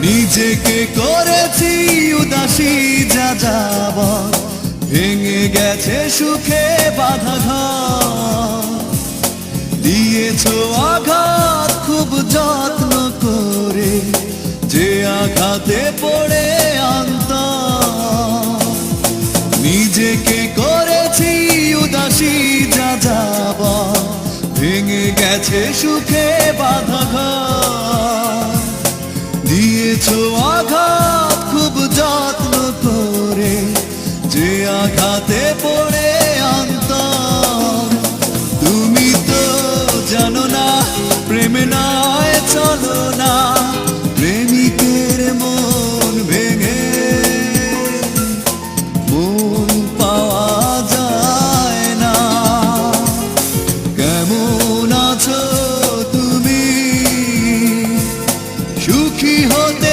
নিজেকে করেছি উদাসী যা যাবার, ভেঙে গেছে সুখে বাঁধা ঘর। দিয়েছো আঘাত খুব যত্ন করে, যে আঘাতে পড়ে অন্তর। নিজেকে করেছি উদাসী যা যাবার, ভেঙে গেছে সুখে বাঁধা ঘর। দিয়েছো আঘাত খুব যত্ন করে, যে আঘাতে পড়ে অন্তর। তুমি তো জানো না প্রেমে নয় চলো না,